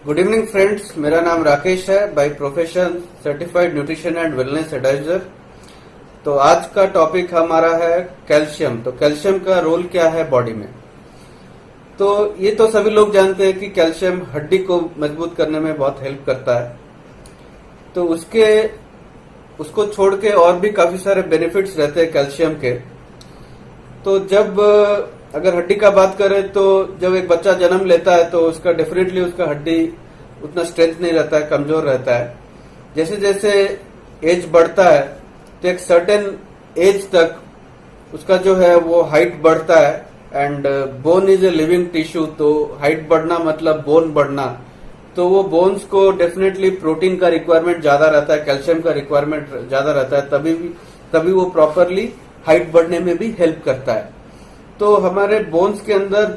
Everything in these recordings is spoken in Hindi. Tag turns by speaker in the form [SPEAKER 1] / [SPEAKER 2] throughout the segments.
[SPEAKER 1] गुड इवनिंग फ्रेंड्स, मेरा नाम राकेश है, by profession certified nutrition and wellness advisor. तो आज का टॉपिक हमारा है कैल्शियम। तो कैल्शियम का रोल क्या है बॉडी में? तो ये तो सभी लोग जानते हैं कि कैल्शियम हड्डी को मजबूत करने में बहुत हेल्प करता है। तो उसको छोड़ के और भी काफी सारे बेनिफिट्स रहते हैं कैल्शियम के। तो जब अगर हड्डी का बात करें तो जब एक बच्चा जन्म लेता है तो उसका डेफिनेटली उसका हड्डी उतना स्ट्रेंथ नहीं रहता है, कमजोर रहता है। जैसे जैसे एज बढ़ता है तो एक सर्टेन एज तक उसका जो है वो हाइट बढ़ता है। And bone is a living tissue, तो हाइट बढ़ना मतलब बोन बढ़ना। तो वो बोन्स को डेफिनेटली प्रोटीन का रिक्वायरमेंट ज्यादा रहता है, कैल्शियम का रिक्वायरमेंट ज्यादा रहता है, तभी वो प्रॉपरली हाइट बढ़ने में भी हेल्प करता है। तो हमारे बोन्स के अंदर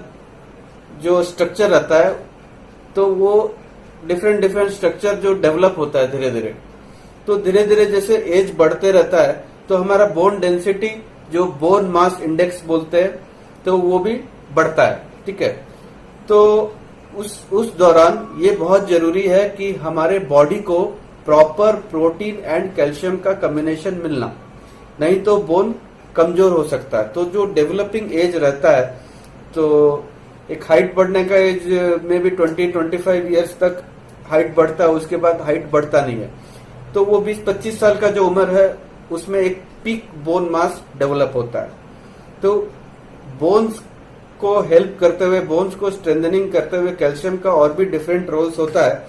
[SPEAKER 1] जो स्ट्रक्चर रहता है तो वो डिफरेंट स्ट्रक्चर जो डेवलप होता है धीरे धीरे। तो धीरे धीरे जैसे एज बढ़ते रहता है तो हमारा बोन डेंसिटी, जो बोन मास इंडेक्स बोलते हैं, तो वो भी बढ़ता है। ठीक है, तो उस दौरान ये बहुत जरूरी है कि हमारे बॉडी को प्रॉपर प्रोटीन एंड कैल्शियम का कॉम्बिनेशन मिलना, नहीं तो बोन कमजोर हो सकता है। तो जो डेवलपिंग एज रहता है, तो एक हाइट बढ़ने का एज में भी 20-25 ईयर्स तक हाइट बढ़ता है, उसके बाद हाइट बढ़ता नहीं है। तो वो 20-25 साल का जो उम्र है उसमें एक पीक बोन मास डेवलप होता है। तो बोन्स को हेल्प करते हुए, बोन्स को स्ट्रेंथनिंग करते हुए कैल्शियम का और भी डिफरेंट रोल्स होता है।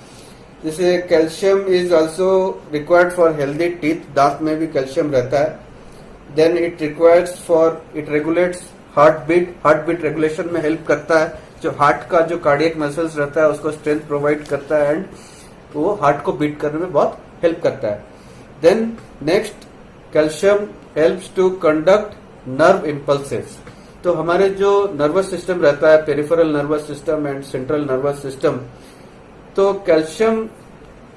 [SPEAKER 1] जैसे calcium is also required for healthy teeth, दांत में भी कैल्शियम रहता है। Then it regulates heart beat regulation में हेल्प करता है। जो हार्ट का जो कार्डियक मसल्स रहता है उसको स्ट्रेंथ प्रोवाइड करता है एंड वो हार्ट को बीट करने में बहुत हेल्प करता है। Then next, calcium helps to conduct nerve impulses. तो हमारे जो नर्वस सिस्टम रहता है, peripheral nervous system and central nervous system, तो कैल्शियम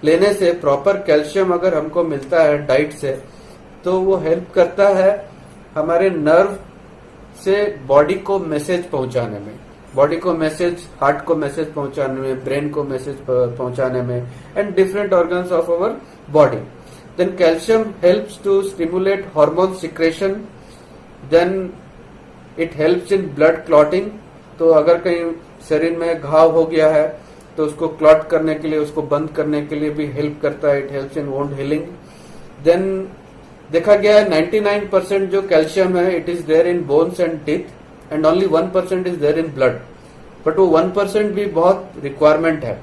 [SPEAKER 1] लेने से, प्रॉपर कैल्शियम अगर हमको मिलता है डाइट से, तो वो हेल्प करता है हमारे नर्व से बॉडी को मैसेज पहुंचाने में, बॉडी को मैसेज, हार्ट को मैसेज पहुंचाने में, ब्रेन को मैसेज पहुंचाने में and different organs of our body. Then calcium helps to stimulate hormone secretion. Then it helps in blood clotting. तो अगर कहीं शरीर में घाव हो गया है तो उसको क्लॉट करने के लिए, उसको बंद करने के लिए भी हेल्प करता है। It helps in wound healing. Then देखा गया है 99% जो कैल्शियम है it is there in bones and teeth and only 1% is there in blood. But वो 1% भी बहुत रिक्वायरमेंट है।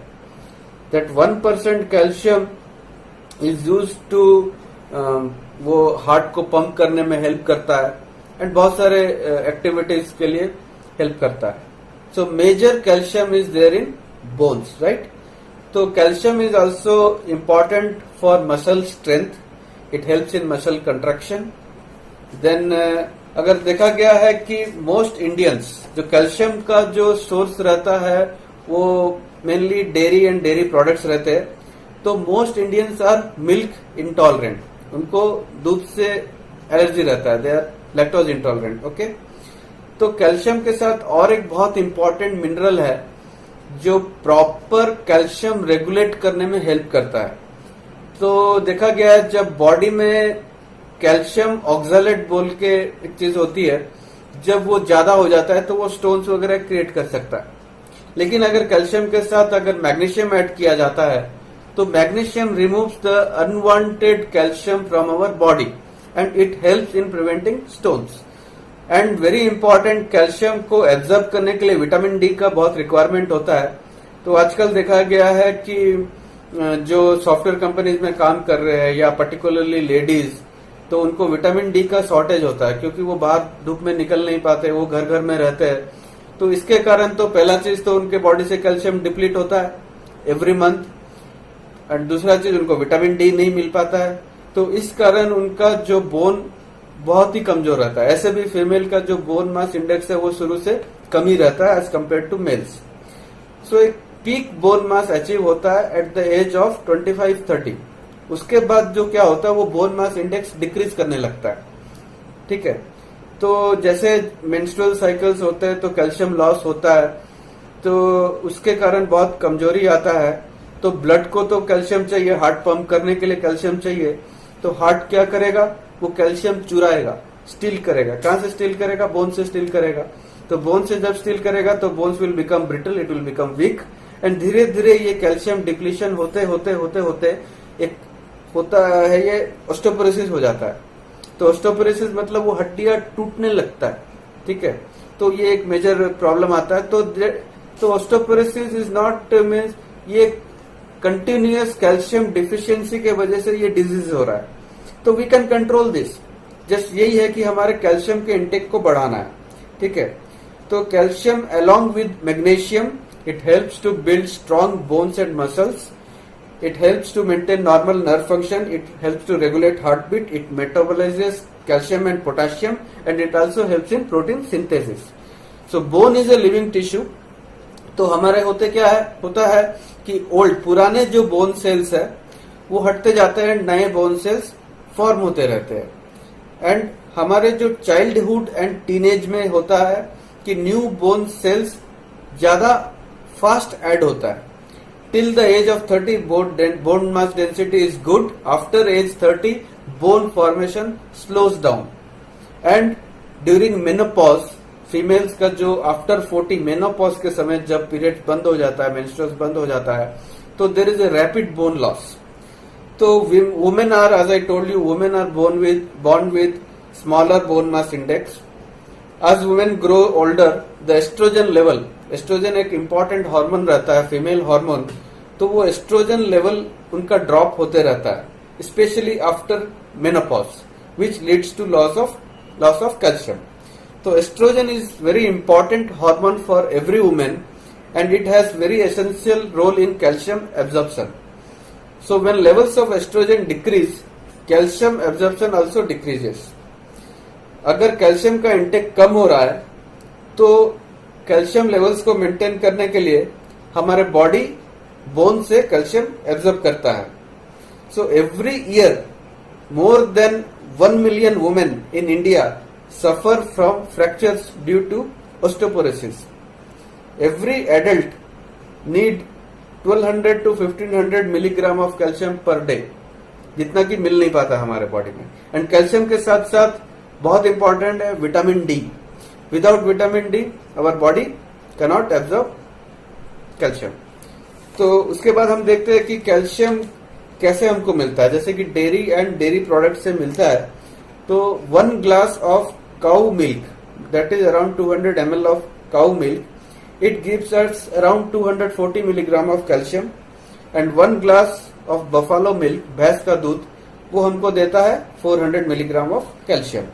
[SPEAKER 1] That 1% calcium is use to, वो हार्ट को पंप करने में हेल्प करता है एंड बहुत सारे एक्टिविटीज के लिए हेल्प करता है। So major calcium is there in bones, right? तो calcium is also important for muscle strength. It helps in muscle contraction. Then अगर देखा गया है कि मोस्ट इंडियंस, जो कैल्शियम का जो सोर्स रहता है वो mainly dairy and dairy products रहते हैं। तो most Indians are milk intolerant, उनको दूध से एलर्जी रहता है, they are lactose intolerant. Okay, तो कैल्शियम के साथ और एक बहुत इंपॉर्टेंट मिनरल है जो प्रॉपर कैल्शियम रेगुलेट करने में हेल्प करता है। तो देखा गया है जब बॉडी में कैल्शियम ऑक्सैलेट बोल के एक चीज होती है, जब वो ज्यादा हो जाता है तो वो स्टोन्स वगैरह क्रिएट कर सकता है। लेकिन अगर कैल्शियम के साथ अगर मैग्नीशियम ऐड किया जाता है तो magnesium removes the unwanted calcium from our body and it helps in preventing stones. And very important, calcium को एब्जॉर्ब करने के लिए विटामिन डी का बहुत रिक्वायरमेंट होता है। तो आजकल देखा गया है कि जो सॉफ्टवेयर कंपनीज में काम कर रहे हैं या पर्टिकुलरली लेडीज, तो उनको विटामिन डी का शॉर्टेज होता है क्योंकि वो बाहर धूप में निकल नहीं पाते, वो घर घर में रहते हैं। तो इसके कारण तो पहला चीज तो उनके बॉडी से कैल्शियम डिप्लीट होता है एवरी मंथ एंड दूसरा चीज उनको विटामिन डी नहीं मिल पाता है। तो इस कारण उनका जो बोन बहुत ही कमजोर रहता है। ऐसे भी फीमेल का जो बोन मास इंडेक्स है वो शुरू से कम ही रहता है एज कम्पेयर टू मेल्स। सो एक पीक बोन मास अचीव होता है एट द एज ऑफ 25-30। उसके बाद जो क्या होता है वो बोन मास इंडेक्स डिक्रीज करने लगता है। ठीक है, तो जैसे मेंस्ट्रुअल साइकिल्स होते हैं तो कैल्शियम लॉस होता है, तो उसके कारण बहुत कमजोरी आता है तो ब्लड को तो कैल्शियम चाहिए, हार्ट पंप करने के लिए कैल्शियम चाहिए। तो हार्ट क्या करेगा, वो कैल्शियम चुराएगा, स्टील करेगा। कहां से स्टील करेगा, बोन से स्टील करेगा। तो बोन से जब स्टील करेगा तो bones will become brittle, it will become weak, and धीरे धीरे ये कैल्शियम डिप्लीशन होते होते होते होते एक होता है ये ऑस्टियोपोरोसिस हो जाता है। तो ऑस्टियोपोरोसिस मतलब वो हड्डियां टूटने लगता है, ठीक है। तो ये एक मेजर प्रॉब्लम आता है। तो ऑस्टियोपोरोसिस इज नॉट मीन्स ये कंटिन्यूअस कैल्शियम डिफिशियंसी के वजह से ये डिजीज हो रहा है। तो we can control this, just यही है कि हमारे कैल्शियम के इंटेक को बढ़ाना है, ठीक है। तो calcium along with magnesium it helps to build strong bones and muscles, it helps to maintain normal nerve function, it helps to regulate heartbeat, it metabolizes calcium and potassium, and it also helps in protein synthesis. So bone is a living tissue. तो हमारे होता है कि पुराने जो बोन सेल्स है वो हटते जाते हैं, नए बोन सेल्स फॉर्म होते रहते हैं। एंड हमारे जो चाइल्डहुड एंड टीनेज में होता है कि न्यू बोन सेल्स ज्यादा फास्ट ऐड होता है। Till the age of 30, bone mass density is good. After age 30, bone formation slows down. And during menopause, females का जो after 40 menopause के समय जब period बंद हो जाता है, menstruation बंद हो जाता है, तो there is a rapid bone loss. तो women are, as I told you, women are born with smaller bone mass index. As women grow older, the estrogen level, estrogen एक इंपॉर्टेंट हार्मोन रहता है, फीमेल हार्मोन, तो वो एस्ट्रोजन लेवल उनका ड्रॉप होते रहता है, specially after menopause, which leads to loss of calcium. तो estrogen is very important hormone for every women and it has very essential role in calcium absorption. So when levels of estrogen decrease, calcium absorption also decreases. अगर कैल्शियम का इंटेक कम हो रहा है तो कैल्शियम लेवल्स को मेंटेन करने के लिए हमारे बॉडी बोन से कैल्शियम एब्जॉर्ब करता है। So every year more than 1 million women in India suffer from fractures due to osteoporosis. Every adult need 1200 to 1500 milligram of calcium per day, जितना कि मिल नहीं पाता हमारे बॉडी में। एंड कैल्शियम के साथ साथ बहुत इंपॉर्टेंट है vitamin D. Without vitamin D our body cannot absorb calcium. तो उसके बाद हम देखते हैं कि कैल्शियम कैसे हमको मिलता है, जैसे कि डेयरी एंड डेयरी प्रोडक्ट से मिलता है। तो 1 glass of cow milk, that is around 200 ml of cow milk, it gives us around 240 milligram of calcium. And 1 glass of Buffalo milk, भैंस का दूध, वो हमको देता है 400 मिलीग्राम ऑफ कैल्शियम।